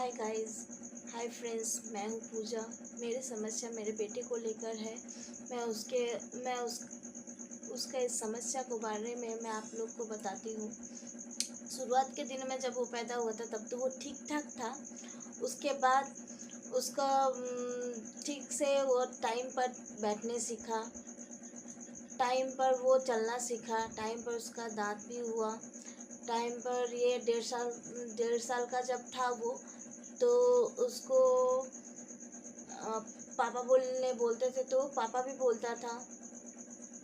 Hi guys, hi friends. मैं हूँ पूजा। मेरी समस्या मेरे बेटे को लेकर है। मैं उसके मैं उस उसका इस समस्या को बारे में मैं आप लोग को बताती हूँ। शुरुआत के दिनों में जब वो पैदा हुआ था तब तो वो ठीक ठाक था। उसके बाद उसका ठीक से वो टाइम पर बैठने सीखा, टाइम पर वो चलना सीखा, टाइम पर उसका दांत भी हुआ, टाइम पर ये डेढ़ साल का जब था वो, तो उसको पापा बोलते थे तो पापा भी बोलता था।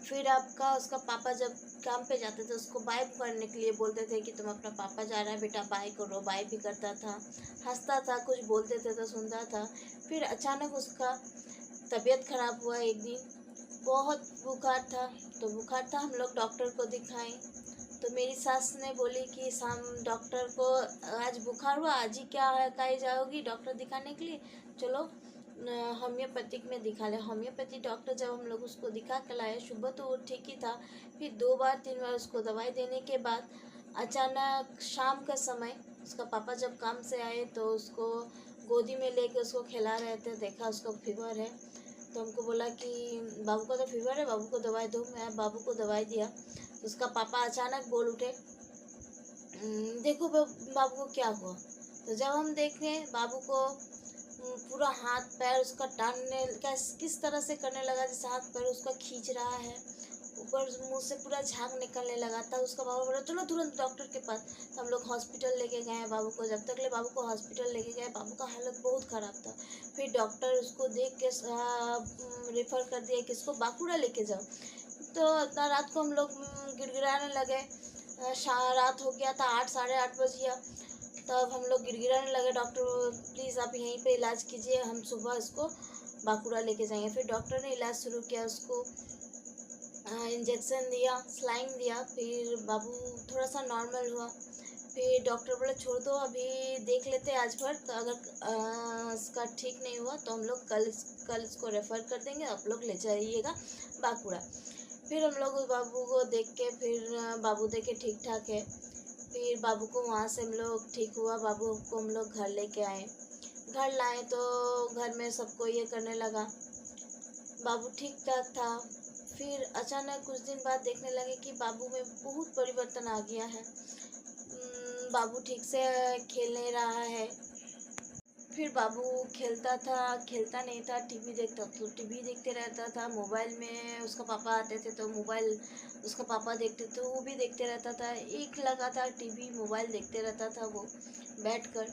फिर उसका पापा जब काम पे जाते थे उसको बाय करने के लिए बोलते थे कि तुम अपना पापा जा रहा है बेटा बाय करो, बाय भी करता था, हंसता था, कुछ बोलते थे तो सुनता था। फिर अचानक उसका तबीयत खराब हुआ एक दिन, बहुत बुखार था। तो बुखार था, हम लोग डॉक्टर को दिखाए तो मेरी सास ने बोली कि शाम डॉक्टर को, आज बुखार हुआ, आज ही क्या है कहीं जाओगी डॉक्टर दिखाने के लिए, चलो होम्योपैथिक में दिखा ले। होम्योपैथी डॉक्टर जब हम लोग उसको दिखा के लाए, सुबह तो वो ठीक ही था, फिर 2 बार 3 बार उसको दवाई देने के बाद अचानक शाम का समय उसका पापा जब काम से आए तो उसको गोदी में लेके उसको खिला रहे थे, देखा उसको फीवर है। तो हमको बोला कि बाबू को तो फीवर है, बाबू को दवाई दो। मैं बाबू को दवाई दिया तो उसका पापा अचानक बोल उठे, देखो बाबू को क्या हुआ। तो जब हम देखें बाबू को पूरा हाथ पैर उसका टानने किस तरह से करने लगा, जैसे हाथ पैर उसका खींच रहा है, ऊपर मुंह से पूरा झाग निकलने लगा था। उसका बाबा बोला चलो तुरंत डॉक्टर के पास। तो हम लोग हॉस्पिटल लेके गए बाबू को। जब तक ले बाबू को हॉस्पिटल लेके गए बाबू का हालत बहुत ख़राब था। फिर डॉक्टर उसको देख के रेफ़र कर दिया कि इसको बांकुड़ा लेके जाओ। तो इतना रात को हम लोग गिड़गिड़ाने लगे। रात हो गया था, 8 साढ़े 8 बज गया। तब हम लोग गिड़गिड़ाने लगे, डॉक्टर प्लीज़ आप यहीं पे इलाज कीजिए, हम सुबह इसको बांकुड़ा लेके जाएंगे। फिर डॉक्टर ने इलाज शुरू किया, उसको इंजेक्शन दिया, स्लाइन दिया। फिर बाबू थोड़ा सा नॉर्मल हुआ। फिर डॉक्टर बोले छोड़ दो, अभी देख लेते हैं आज भर, तो अगर इसका ठीक नहीं हुआ तो हम लोग कल इसको रेफ़र कर देंगे, आप लोग ले जाइएगा बांकुड़ा। फिर हम लोग उस बाबू को देख के, फिर बाबू देखे ठीक ठाक है। फिर बाबू को वहाँ से हम लोग ठीक हुआ, बाबू को हम लोग घर लेके आए। घर लाए तो घर में सबको ये करने लगा, बाबू ठीक ठाक था। फिर अचानक कुछ दिन बाद देखने लगे कि बाबू में बहुत परिवर्तन आ गया है। बाबू ठीक से खेल नहीं रहा है। फिर बाबू खेलता था, खेलता नहीं था, टीवी देखता तो टीवी देखते रहता था। मोबाइल में उसका पापा आते थे तो मोबाइल उसका पापा देखते थे, वो भी देखते रहता था। एक लगातार टीवी मोबाइल देखते रहता था वो बैठकर।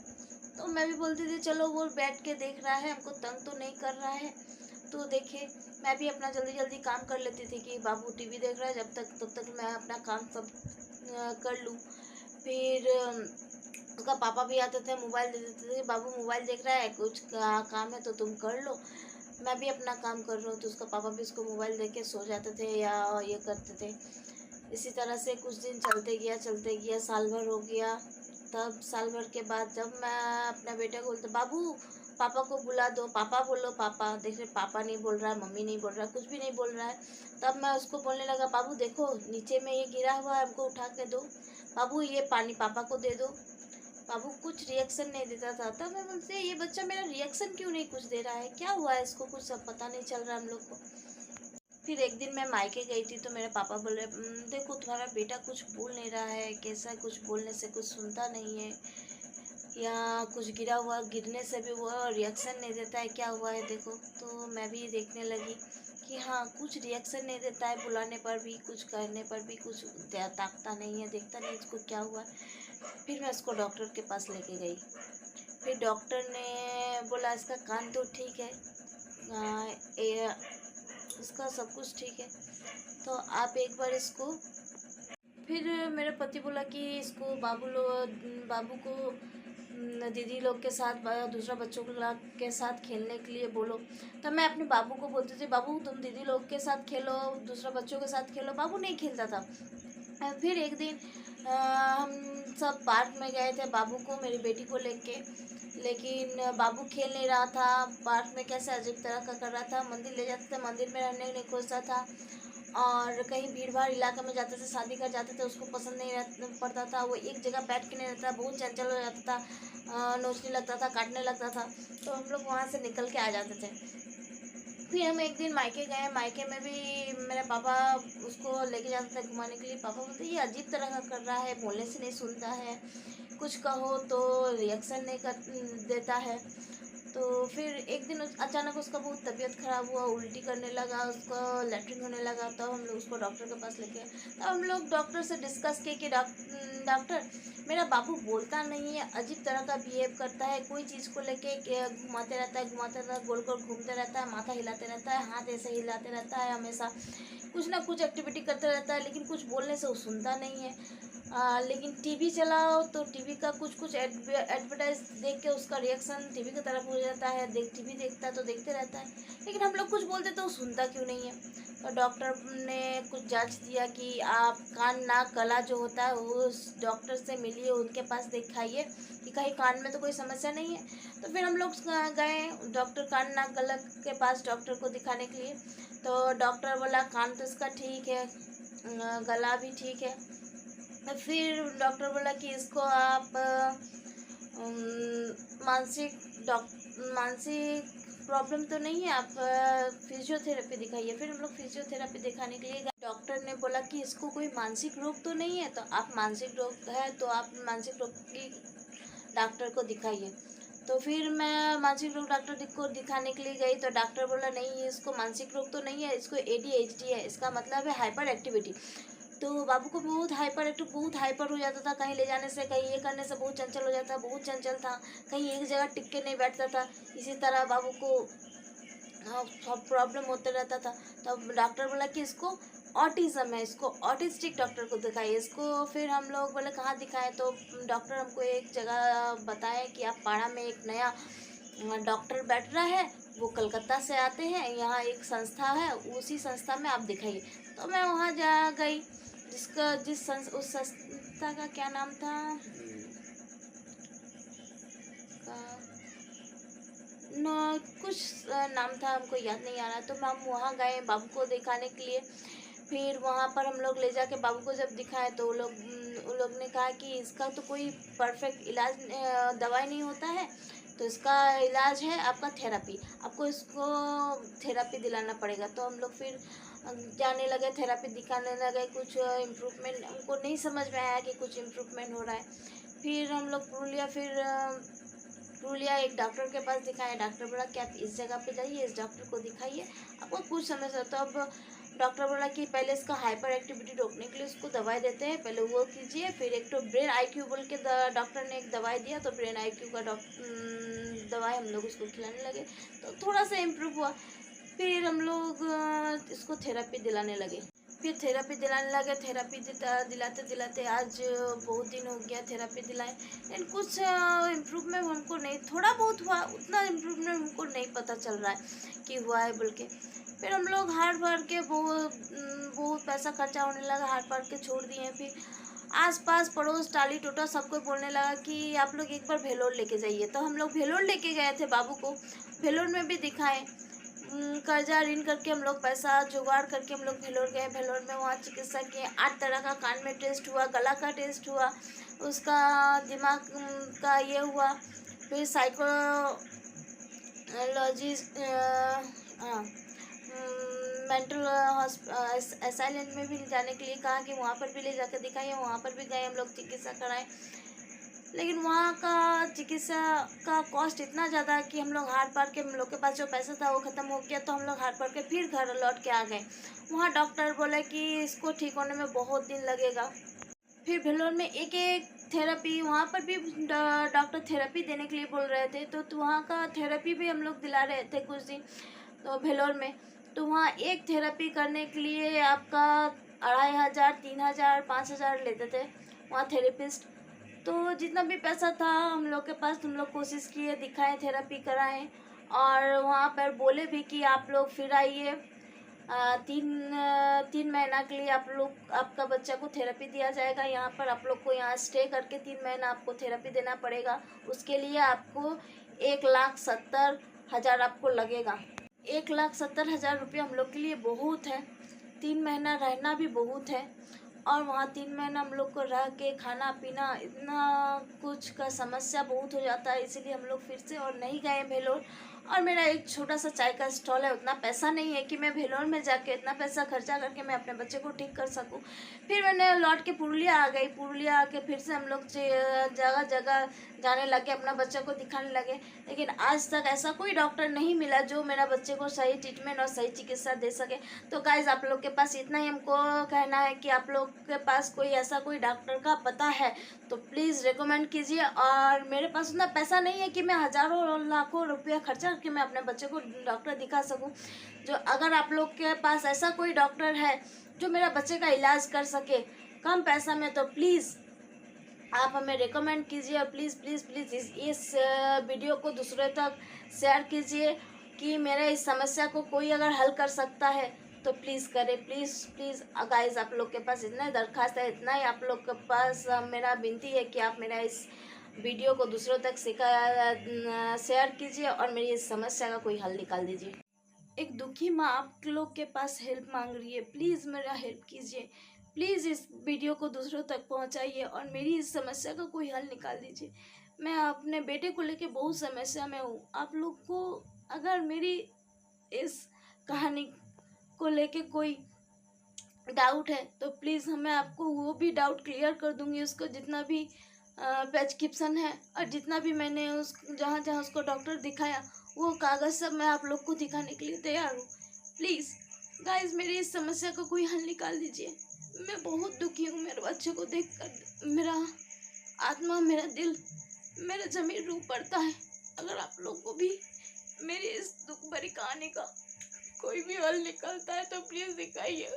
तो मैं भी बोलती थी चलो वो बैठ के देख रहा है, हमको तंग तो नहीं कर रहा है, तो देखे। मैं भी अपना जल्दी जल्दी काम कर लेती थी कि बाबू टीवी देख रहा है, तब तक मैं अपना काम सब कर लूँ। फिर उसका पापा भी आते थे, मोबाइल दे देते थे, बाबू मोबाइल देख रहा है, कुछ काम है तो तुम कर लो, मैं भी अपना काम कर रहा हूँ। तो उसका पापा भी उसको मोबाइल दे के सो जाते थे या ये करते थे। इसी तरह से कुछ दिन चलते गया, साल भर हो गया। तब साल भर के बाद जब मैं अपने बेटे को बोलते बाबू पापा को बुला दो, पापा बोलो, पापा देख रहे, पापा नहीं बोल रहा है, मम्मी नहीं बोल रहा है, कुछ भी नहीं बोल रहा है। तब मैं उसको बोलने लगा बाबू देखो नीचे में ये गिरा हुआ है, हमको उठा के दो, बाबू ये पानी पापा को दे दो। बाबू कुछ रिएक्शन नहीं देता था। तब मैं बोलते ये बच्चा मेरा रिएक्शन क्यों नहीं कुछ दे रहा है, क्या हुआ है इसको, कुछ सब पता नहीं चल रहा हम लोग को। फिर एक दिन मैं मायके गई थी तो मेरे पापा बोले देखो तुम्हारा बेटा कुछ बोल नहीं रहा है, कैसा कुछ बोलने से कुछ सुनता नहीं है, या कुछ गिरा हुआ गिरने से भी वो रिएक्शन नहीं देता है, क्या हुआ है देखो। तो मैं भी देखने लगी कि हाँ कुछ रिएक्शन नहीं देता है, बुलाने पर भी, कुछ कहने पर भी कुछ ताकता नहीं है, देखता नहीं इसको क्या हुआ है। फिर मैं उसको डॉक्टर के पास लेके गई। फिर डॉक्टर ने बोला इसका कान तो ठीक है, इसका सब कुछ ठीक है, तो आप एक बार इसको। फिर मेरे पति बोला कि इसको बाबू को दीदी लोग के साथ दूसरा बच्चों के साथ खेलने के लिए बोलो। तब मैं अपने बाबू को बोलती थी बाबू तुम दीदी लोग के साथ खेलो, दूसरा बच्चों के साथ खेलो, बाबू नहीं खेलता था। फिर एक दिन हम सब पार्क में गए थे बाबू को, मेरी बेटी को लेके, लेकिन बाबू खेल नहीं रहा था। पार्क में कैसे अजीब तरह का कर रहा था, मंदिर ले जाते थे, मंदिर में रहने नहीं खोजता था। और कहीं भीड़ भाड़ इलाके में जाते थे, शादी कर जाते थे, उसको पसंद नहीं पड़ता था, वो एक जगह बैठ के नहीं रहता, बहुत चंचल हो जाता था, नोचने लगता था, काटने लगता था। तो हम लोग वहाँ से निकल के आ जाते थे। फिर हम एक दिन मायके गए, मायके में भी मेरे पापा उसको लेके जाते थे घुमाने के लिए। पापा बोलते ये अजीब तरह का कर रहा है, बोलने से नहीं सुनता है, कुछ कहो तो रिएक्शन नहीं कर देता है। तो फिर एक दिन अचानक उसका बहुत तबीयत खराब हुआ, उल्टी करने लगा, उसको लैट्रिन होने लगा। तब हम लोग उसको डॉक्टर के पास लेके गए। तब हम लोग डॉक्टर से डिस्कस किए कि डॉक्टर मेरा बाबू बोलता नहीं है, अजीब तरह का बिहेव करता है, कोई चीज़ को लेके घुमाते रहता है, गोल गोल घूमते रहता है, माथा हिलाते रहता है, हाथ ऐसे हिलाते रहता है, हमेशा कुछ ना कुछ एक्टिविटी करते रहता है, लेकिन कुछ बोलने से वो सुनता नहीं है। लेकिन टीवी चलाओ तो टीवी का कुछ कुछ एडवर्टाइज देख के उसका रिएक्शन टीवी की तरफ हो जाता है, टीवी देखता है तो देखते रहता है, लेकिन हम लोग कुछ बोलते तो वो सुनता क्यों नहीं है। तो डॉक्टर ने कुछ जांच दिया कि आप कान नाक गला जो होता है वो उस डॉक्टर से मिलिए, उनके पास दिखाइए कि कहीं कान में तो कोई समस्या नहीं है। तो फिर हम लोग गए डॉक्टर कान नाक गला के पास डॉक्टर को दिखाने के लिए। तो डॉक्टर बोला कान तो इसका ठीक है, गला भी ठीक है। फिर डॉक्टर बोला कि इसको आप मानसिक प्रॉब्लम तो नहीं है, आप फिजियोथेरेपी दिखाइए। फिर हम लोग फिजियोथेरेपी दिखाने के लिए गए। डॉक्टर ने बोला कि इसको कोई मानसिक रोग तो नहीं है, तो आप मानसिक रोग है तो आप मानसिक रोग की डॉक्टर को दिखाइए। तो फिर मैं मानसिक रोग डॉक्टर को दिखाने के लिए गई। तो डॉक्टर बोला नहीं इसको मानसिक रोग तो नहीं है, इसको ADHD है, इसका मतलब है हाइपर एक्टिविटी। तो बाबू को बहुत हाइपर हो जाता था, कहीं ले जाने से कहीं ये करने से बहुत चंचल हो जाता, बहुत चंचल था, कहीं एक जगह टिक के नहीं बैठता था। इसी तरह बाबू को प्रॉब्लम होते रहता था। तब डॉक्टर बोला कि इसको ऑटिज्म है, इसको ऑटिस्टिक डॉक्टर को दिखाइए इसको। फिर हम लोग बोले कहाँ दिखाएं, तो डॉक्टर हमको एक जगह बताए कि आप पाड़ा में एक नया डॉक्टर बैठ रहा है, वो कलकत्ता से आते हैं, यहाँ एक संस्था है, उसी संस्था में आप दिखाइए। तो मैं वहाँ जा गई, उस संस्था का क्या नाम था, कुछ नाम था, हमको याद नहीं आ रहा। तो हम वहाँ गए बाबू को दिखाने के लिए। फिर वहाँ पर हम लोग ले जाके बाबू को जब दिखाए तो उन लोग ने कहा कि इसका तो कोई परफेक्ट इलाज दवाई नहीं होता है, तो इसका इलाज है आपका थेरेपी, आपको इसको थेरेपी दिलाना पड़ेगा। तो हम लोग फिर जाने लगे, थेरेपी दिखाने लगे, कुछ इम्प्रूवमेंट हमको नहीं समझ में आया कि कुछ इम्प्रूवमेंट हो रहा है। फिर हम लोग पुरुलिया एक डॉक्टर के पास दिखाए। डॉक्टर बोला कि आप इस जगह पे जाइए, इस डॉक्टर को दिखाइए, आपको कुछ समस्या। तो अब डॉक्टर बोला कि पहले इसका हाइपर एक्टिविटी रोकने के लिए उसको दवाई देते हैं, पहले वो कीजिए। फिर एक तो ब्रेन IQ बोल के डॉक्टर ने एक दवाई दिया, तो ब्रेन IQ का दवाई हम लोग उसको खिलाने लगे, तो थोड़ा सा इम्प्रूव हुआ। फिर हम लोग इसको थेरेपी दिलाने लगे। फिर थेरेपी दिलाने लगे, थेरेपी दिलाते दिलाते आज बहुत दिन हो गया थेरेपी दिलाए, लेकिन कुछ इम्प्रूवमेंट हमको नहीं, थोड़ा बहुत हुआ, उतना इम्प्रूवमेंट हमको नहीं पता चल रहा है कि हुआ है बोल के। फिर हम लोग हार भर के बहुत पैसा खर्चा होने लगा, हार भर के छोड़ दिए। फिर आस पास पड़ोस टाली टोटा सबको बोलने लगा कि आप लोग एक बार भेलोर लेके जाइए। तो हम लोग भेलोर लेके गए थे बाबू को, भेलोर में भी दिखाए, कर्जा ऋण करके हम लोग पैसा जुगाड़ करके हम लोग भेलोर गए। भेलोर में वहाँ चिकित्सा किए, 8 तरह का कान में टेस्ट हुआ, गला का टेस्ट हुआ, उसका दिमाग का ये हुआ। फिर साइकोलॉजिस्ट मेंटल असाइलेंट में भी जाने के लिए कहा कि वहाँ पर भी ले जाकर दिखाइए। वहाँ पर भी गए हम लोग, चिकित्सा कराएं, लेकिन वहाँ का चिकित्सा का कॉस्ट इतना ज़्यादा कि हम लोग हार पार के, हम लोग के पास जो पैसा था वो ख़त्म हो गया। तो हम लोग हार पार के फिर घर लौट के आ गए। वहाँ डॉक्टर बोले कि इसको ठीक होने में बहुत दिन लगेगा। फिर भेलोर में एक थेरेपी, वहाँ पर भी डॉक्टर थेरेपी देने के लिए बोल रहे थे, तो वहाँ का थेरेपी भी हम लोग दिला रहे थे कुछ दिन तो भेलोर में। तो वहाँ एक थेरेपी करने के लिए आपका 2500, 3000, 5000 लेते थे वहाँ थेरेपिस्ट। तो जितना भी पैसा था हम लोग के पास, हम लोग कोशिश किए, दिखाएं, थेरेपी कराएं, और वहाँ पर बोले भी कि आप लोग फिर आइए, 3 महीना के लिए आपका बच्चा को थेरेपी दिया जाएगा। यहाँ पर आप लोग को यहाँ स्टे करके 3 महीना आपको थेरेपी देना पड़ेगा, उसके लिए आपको 1,70,000 आपको लगेगा। 1,70,000 रुपये हम लोग के लिए बहुत है 3 महीना रहना भी बहुत है, और वहाँ 3 महीना हम लोग को रह के खाना पीना इतना कुछ का समस्या बहुत हो जाता है, इसीलिए हम लोग फिर से और नहीं गए भेलोर। और मेरा एक छोटा सा चाय का स्टॉल है, उतना पैसा नहीं है कि मैं भेलोर में जाके इतना पैसा खर्चा करके मैं अपने बच्चे को ठीक कर सकूं। फिर मैंने लौट के पुरुलिया आ गई। पुरुलिया आके फिर से हम लोग जगह जगह जाने लगे, अपना बच्चे को दिखाने लगे, लेकिन आज तक ऐसा कोई डॉक्टर नहीं मिला जो मेरा बच्चे को सही ट्रीटमेंट और सही चिकित्सा दे सके। तो गाइज आप लोग के पास इतना ही हमको कहना है कि आप लोग के पास कोई ऐसा कोई डॉक्टर का पता है तो प्लीज़ रिकमेंड कीजिए। और मेरे पास उतना पैसा नहीं है कि मैं हज़ारों और लाखों रुपया खर्चा करके मैं अपने बच्चे को डॉक्टर दिखा सकूं। जो अगर आप लोग के पास ऐसा कोई डॉक्टर है जो मेरा बच्चे का इलाज कर सके कम पैसा में, तो प्लीज़ आप हमें रिकमेंड कीजिए। और प्लीज़ प्लीज़ प्लीज़ इस वीडियो को दूसरे तक शेयर कीजिए कि मेरे इस समस्या को कोई अगर हल कर सकता है तो प्लीज़ करें। प्लीज़ प्लीज़ गाइस आप लोग के पास इतना ही दरख्वास्त है, इतना ही आप लोग के पास मेरा विनती है कि आप मेरा इस वीडियो को दूसरों तक शेयर कीजिए और मेरी इस समस्या का कोई हल निकाल दीजिए। एक दुखी माँ आप लोग के पास हेल्प मांग रही है, प्लीज़ मेरा हेल्प कीजिए। प्लीज़ इस वीडियो को दूसरों तक पहुंचाइए और मेरी इस समस्या का कोई हल निकाल दीजिए। मैं अपने बेटे को लेके बहुत समस्या में हूँ। आप लोग को अगर मेरी इस कहानी को लेके कोई डाउट है तो प्लीज़ मैं आपको वो भी डाउट क्लियर कर दूँगी। उसको जितना भी प्रेस्क्रिप्शन है और जितना भी मैंने उस जहाँ जहाँ उसको डॉक्टर दिखाया वो कागज़ सब मैं आप लोग को दिखाने के लिए तैयार हूँ। प्लीज़ गाइस मेरी इस समस्या का कोई हल निकाल दीजिए। मैं बहुत दुखी हूँ, मेरे बच्चे को देखकर मेरा आत्मा, मेरा दिल, मेरा ज़मीर रो पड़ता है। अगर आप लोग को भी मेरी इस दुख भरी कहानी का कोई भी हल निकलता है तो प्लीज़ दिखाइए।